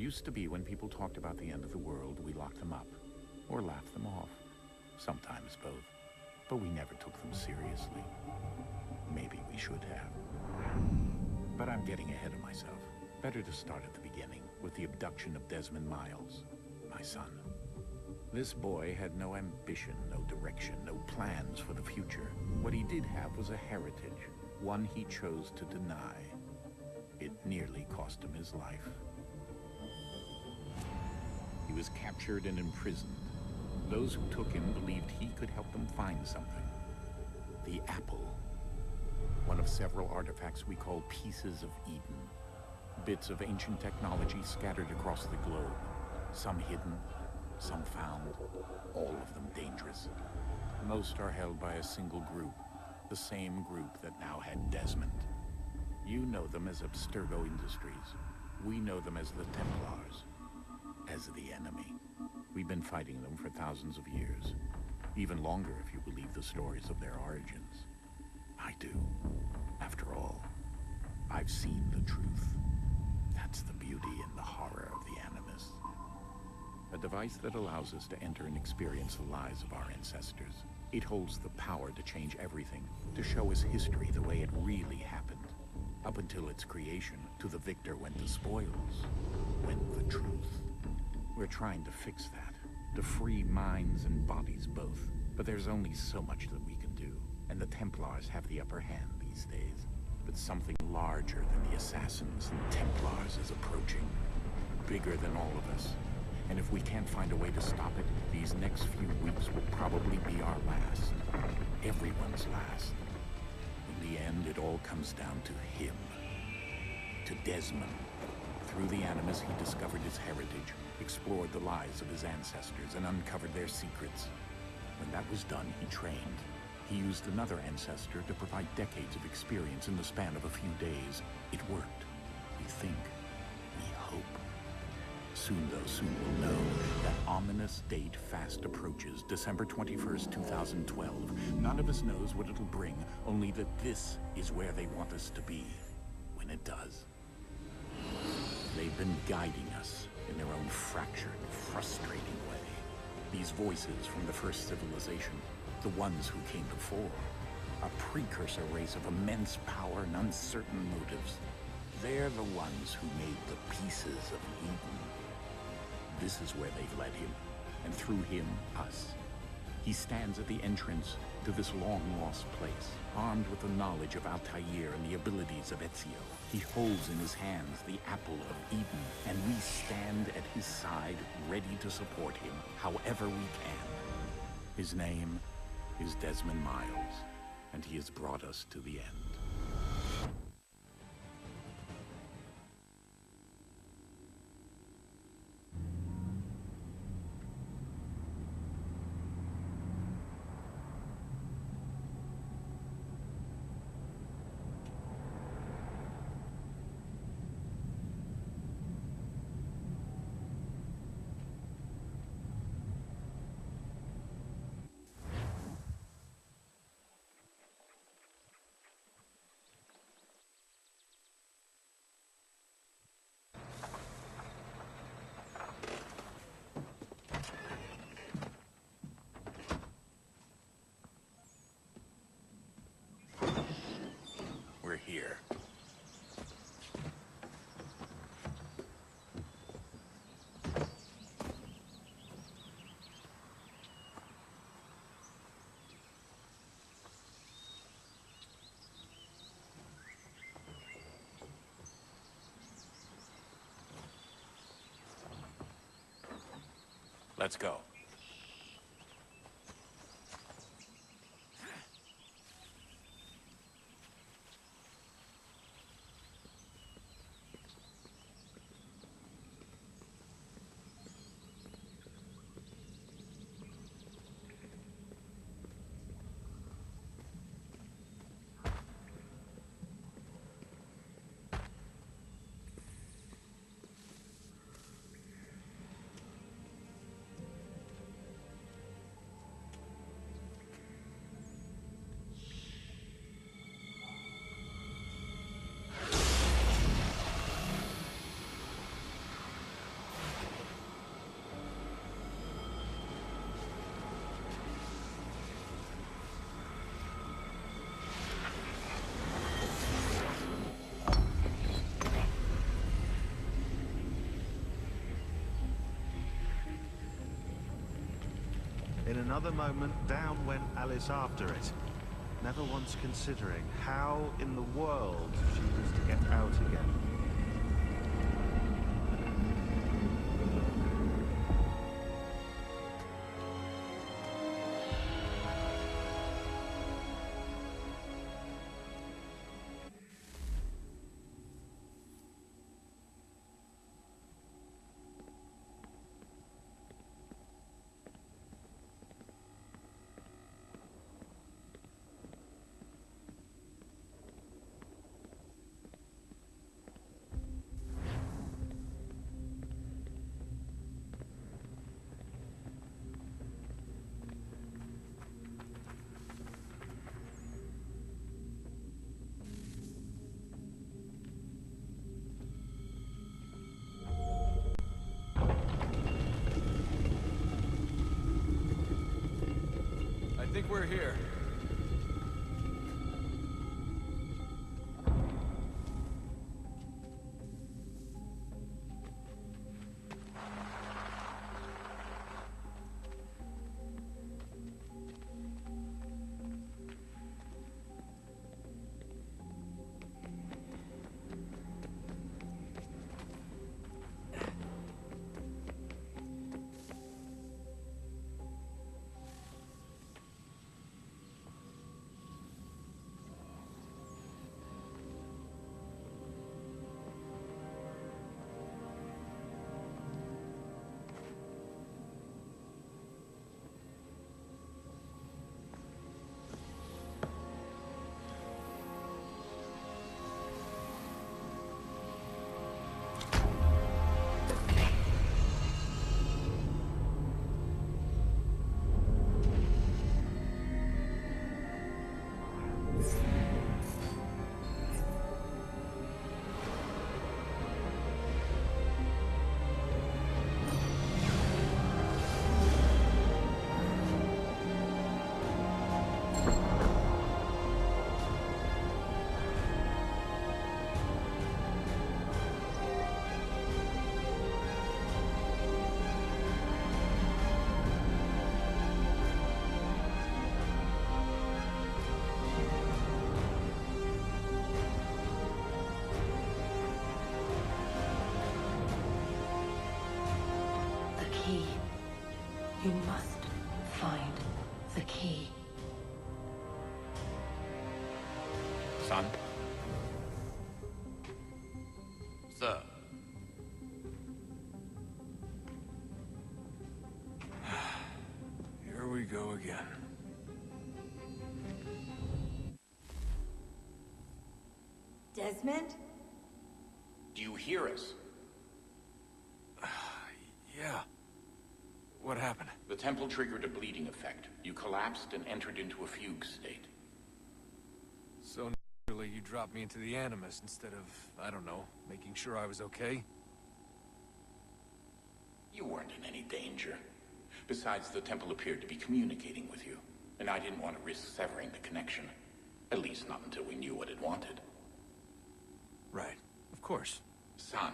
Used to be when people talked about the end of the world, we locked them up. Or laughed them off. Sometimes both. But we never took them seriously. Maybe we should have. But I'm getting ahead of myself. Better to start at the beginning, with the abduction of Desmond Miles, my son. This boy had no ambition, no direction, no plans for the future. What he did have was a heritage, one he chose to deny. It nearly cost him his life. He was captured and imprisoned. Those who took him believed he could help them find something. The apple. One of several artifacts we call pieces of Eden. Bits of ancient technology scattered across the globe. Some hidden, some found, all of them dangerous. Most are held by a single group, the same group that now had Desmond. You know them as Abstergo Industries. We know them as the Templars, as the enemy. We've been fighting them for thousands of years, even longer if you believe the stories of their origins. I do. After all, I've seen the truth. That's the beauty and the horror of the Animus. A device that allows us to enter and experience the lives of our ancestors. It holds the power to change everything, to show us history the way it really happened. Up until its creation, to the victor went the spoils, went the truth. We're trying to fix that, to free minds and bodies both. But there's only so much that we can do, and the Templars have the upper hand these days. But something larger than the Assassins and Templars is approaching, bigger than all of us. And if we can't find a way to stop it, these next few weeks will probably be our last. Everyone's last. In the end, it all comes down to him. To Desmond. Through the Animus, he discovered his heritage, explored the lives of his ancestors, and uncovered their secrets. When that was done, he trained. He used another ancestor to provide decades of experience in the span of a few days. It worked. We think. We hope. Soon we'll know. That ominous date fast approaches, December 21st, 2012. None of us knows what it'll bring, only that this is where they want us to be, when it does. They've been guiding us in their own fractured, frustrating way. These voices from the first civilization, the ones who came before, a precursor race of immense power and uncertain motives. They're the ones who made the pieces of Eden. This is where they've led him, and through him, us. He stands at the entrance to this long-lost place, armed with the knowledge of Altair and the abilities of Ezio. He holds in his hands the apple of Eden, and we stand at his side, ready to support him, however we can. His name is Desmond Miles, and he has brought us to the end. We're here. Let's go. another moment, down went Alice after it, never once considering how in the world she was to get out again. I think we're here. You must find the key. Son? Sir. Here we go again. Desmond? Do you hear us? Yeah. What happened? The temple triggered a bleeding effect. You collapsed and entered into a fugue state. So naturally you dropped me into the Animus instead of, I don't know, making sure I was okay? You weren't in any danger. Besides, the temple appeared to be communicating with you, and I didn't want to risk severing the connection. At least not until we knew what it wanted. Right. Of course. Son,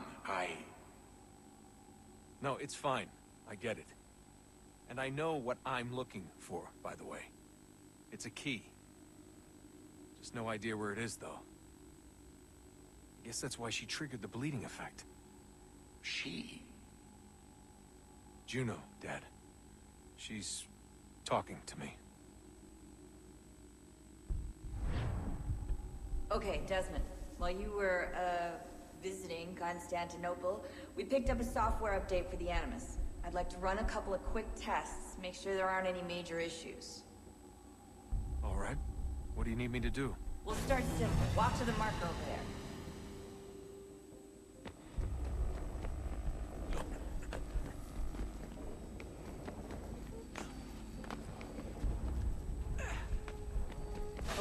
No, it's fine. I get it. And I know what I'm looking for, by the way. It's a key. Just no idea where it is, though. I guess that's why she triggered the bleeding effect. She? Juno, Dad. She's talking to me. Okay, Desmond. While you were, visiting Constantinople, we picked up a software update for the Animus. I'd like to run a couple of quick tests, make sure there aren't any major issues. All right. What do you need me to do? We'll start simple. Walk to the marker over there.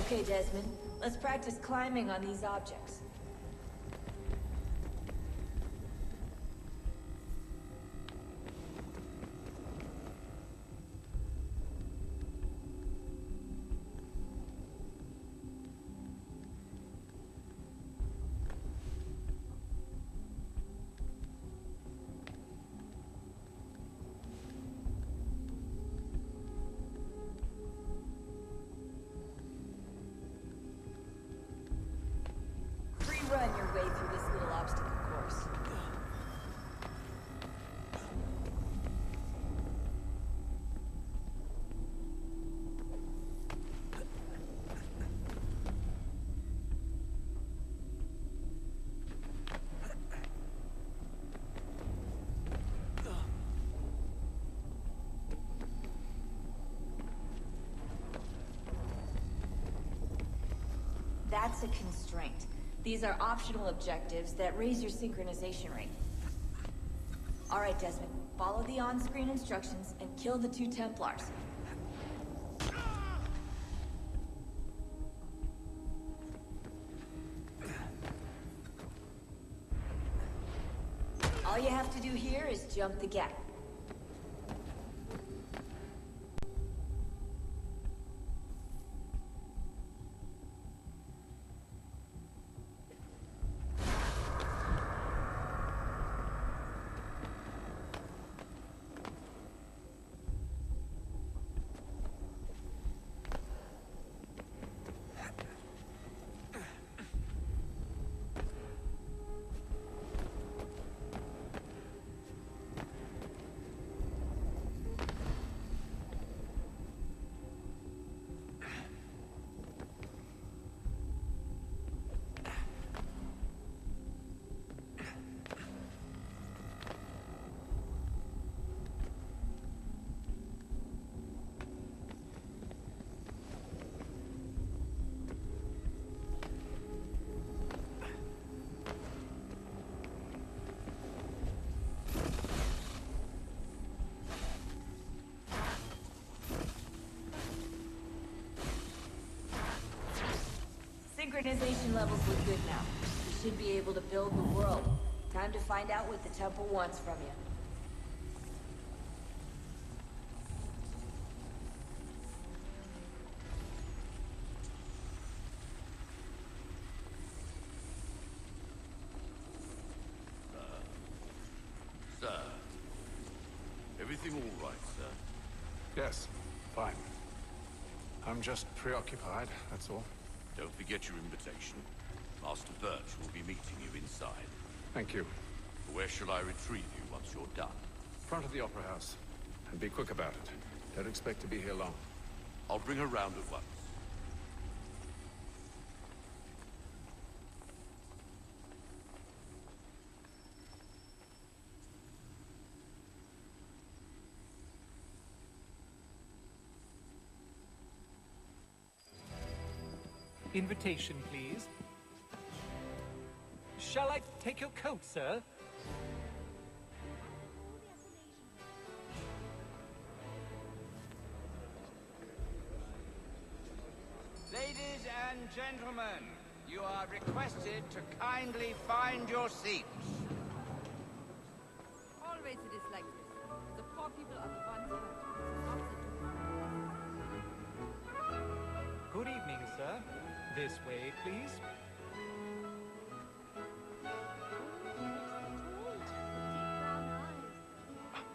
Okay, Desmond. Let's practice climbing on these objects. steps. That's a constraint. These are optional objectives that raise your synchronization rate. Alright, Desmond. Follow the on-screen instructions and kill the 2 Templars. All you have to do here is jump the gap. Synchronization levels look good now. You should be able to build the world. Time to find out what the temple wants from you. Sir. Everything all right, sir? Yes, fine. I'm just preoccupied, that's all. Don't forget your invitation. Master Birch will be meeting you inside. Thank you. Where shall I retrieve you once you're done? Front of the Opera House. And be quick about it. Don't expect to be here long. I'll bring her round at once. Invitation, please. Shall I take your coat, sir? Ladies and gentlemen, you are requested to kindly find your seats. Always it is like this. The poor people are the ones hurt, not the doctors. Good evening, sir. This way, please.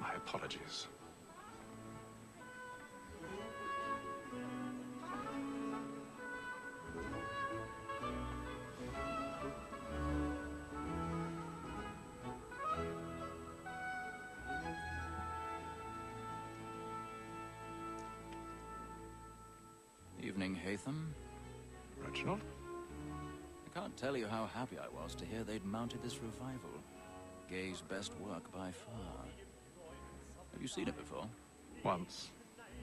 My apologies. Evening, Hatham. Reginald? I can't tell you how happy I was to hear they'd mounted this revival. Gay's best work by far. Have you seen it before? Once.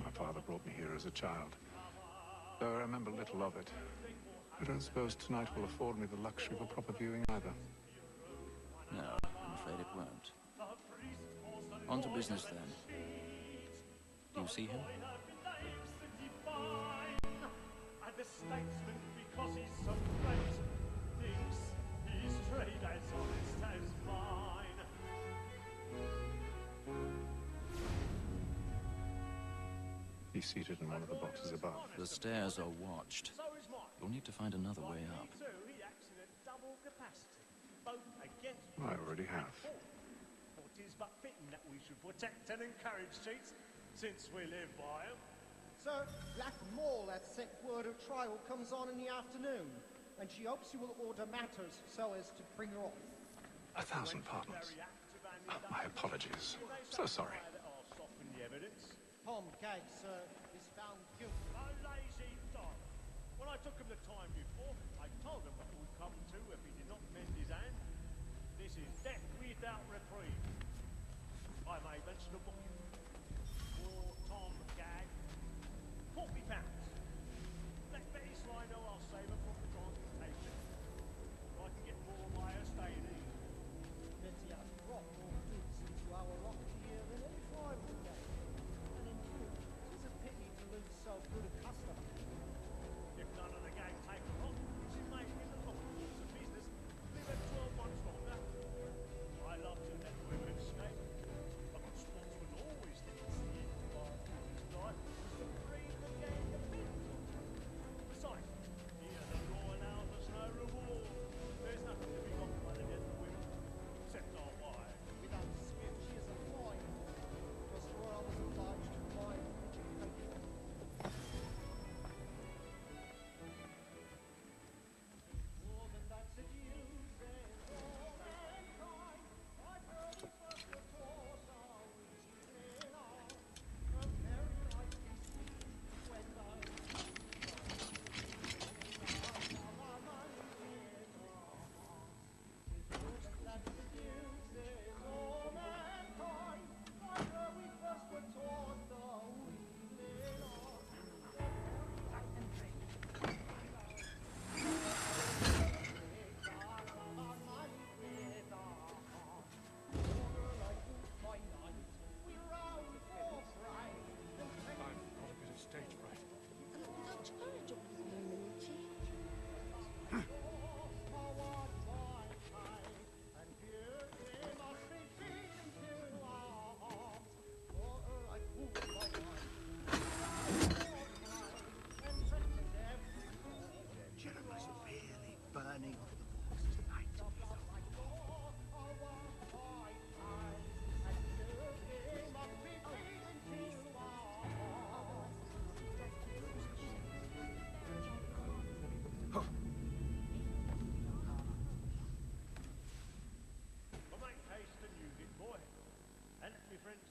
My father brought me here as a child. Though I remember little of it. I don't suppose tonight will afford me the luxury of a proper viewing either. No, I'm afraid it won't. On to business then. Do you see him? The statesman, because he's so great, thinks his trade as honest as mine. He's seated in one of the boxes above. The stairs are watched. So is mine. You'll need to find another way up. He acts in a double capacity, both against I already have. for 'tis but fitting that we should protect and encourage cheats, since we live by 'em. Sir, Black Mall has sent word of trial comes on in the afternoon, and she hopes you will order matters so as to bring her off. 1,000 pardons. My apologies. So sorry. Soften the evidence. Tom Gag, sir, is found guilty. A lazy dog. When I took him the time before, I told him what would come to if he did not mend his hand. This is death without reprieve. I may mention a book. For Tom Gag, £40. Let Betty Sly know I'll save her from the transportation. I can get more by her staying here. Betty has brought more goods into our lock here than any five would get. And in truth, it is a pity to lose so good a customer. If none of the gang take her on, she may in the long course of business live at 12 months longer. I love to let women escape. A good sportsman always thinks the end of our business life was to free the gang of men. Besides, here the law allows us no reward. There's nothing to be got by the death of women, except our wives. Without Swift, she is a fine. Just where I was obliged to find education. More than that seduces all mankind. I heard the first report how easy men are. A very likely speech when those that seduces all mankind. I heard we first were taught the we men are. I've got a bit of stage fright. Jeremy's really burning off the box tonight. Well, make haste and use it, boy. And, me friends,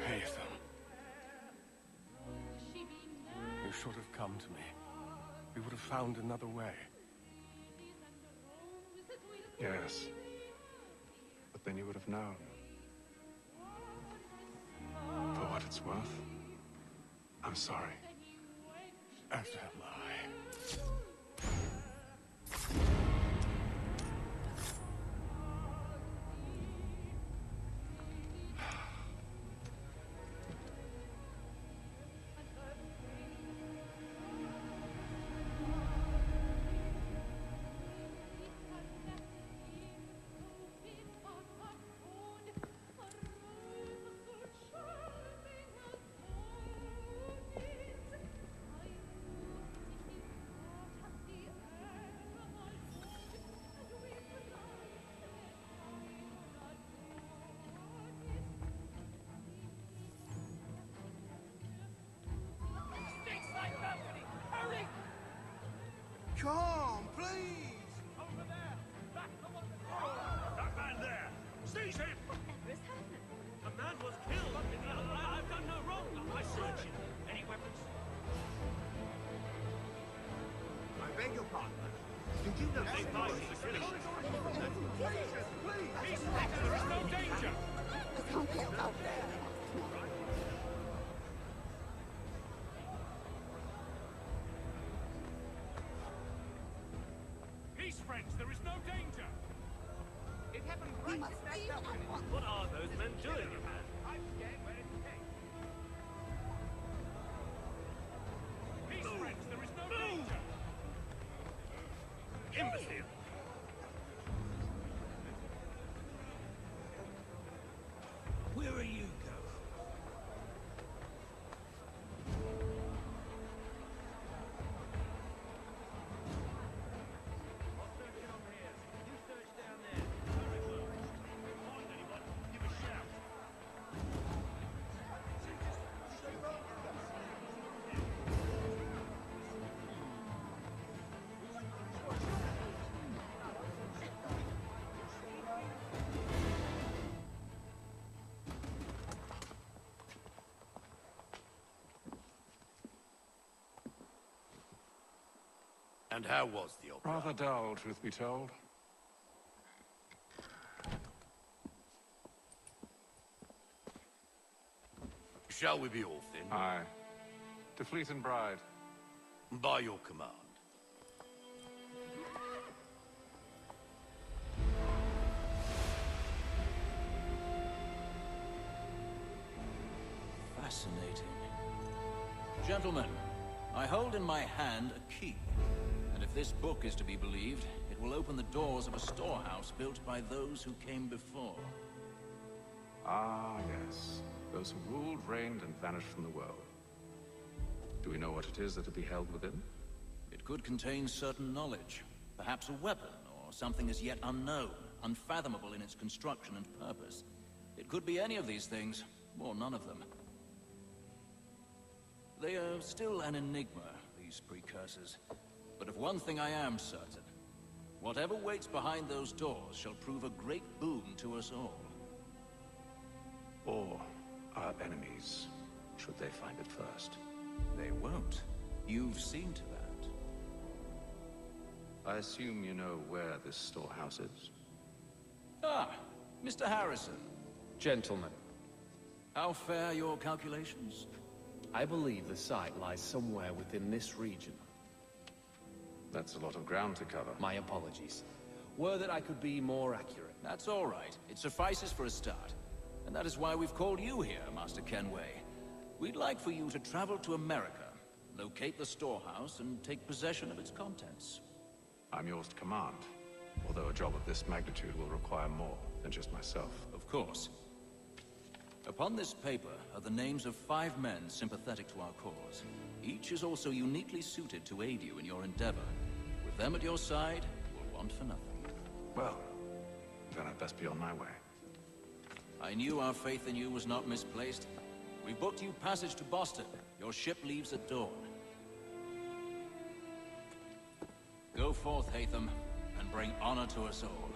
Hey, Ethan. You should have come to me. We would have found another way. Yes. But then you would have known. For what it's worth, I'm sorry. As am I. Come, please! over there! Back along the corridor! That man there! Seize him! Whatever is happening? A man was killed! I've done no wrong! I searched you! Any weapons? I beg your pardon. Did you know They might be the killing. Please! There is no danger! Peace, friends! There is no danger! It happened right in that balcony. What are those men doing? I'm scared where it came. Peace, friends! There is no danger! Imbecile! Where are you going? I'll search it over here. You search down there. Very well. Find anyone, give a shout. And how was the opera? Rather dull, truth be told. Shall we be off then? Aye. To Fleet and Bride. By your command. Fascinating. Gentlemen, I hold in my hand a key. And if this book is to be believed, it will open the doors of a storehouse built by those who came before. Ah, yes. Those who ruled, reigned, and vanished from the world. Do we know what it is that will be held within? It could contain certain knowledge. Perhaps a weapon, or something as yet unknown, unfathomable in its construction and purpose. It could be any of these things, or none of them. They are still an enigma, these precursors. But of one thing I am certain. Whatever waits behind those doors shall prove a great boon to us all. Or our enemies, should they find it first. They won't. You've seen to that. I assume you know where this storehouse is? Ah, Mr. Harrison. Gentlemen, How fare your calculations? I believe the site lies somewhere within this region. That's a lot of ground to cover. My apologies. Were that I could be more accurate. That's all right. It suffices for a start. And that is why we've called you here, Master Kenway. We'd like for you to travel to America, locate the storehouse, and take possession of its contents. I'm yours to command, although a job of this magnitude will require more than just myself. Of course. Upon this paper are the names of 5 men sympathetic to our cause. Each is also uniquely suited to aid you in your endeavor. With them at your side, you'll want for nothing. Well, then I'd best be on my way. I knew our faith in you was not misplaced. We booked you passage to Boston. Your ship leaves at dawn. Go forth, Hatham, and bring honor to us all.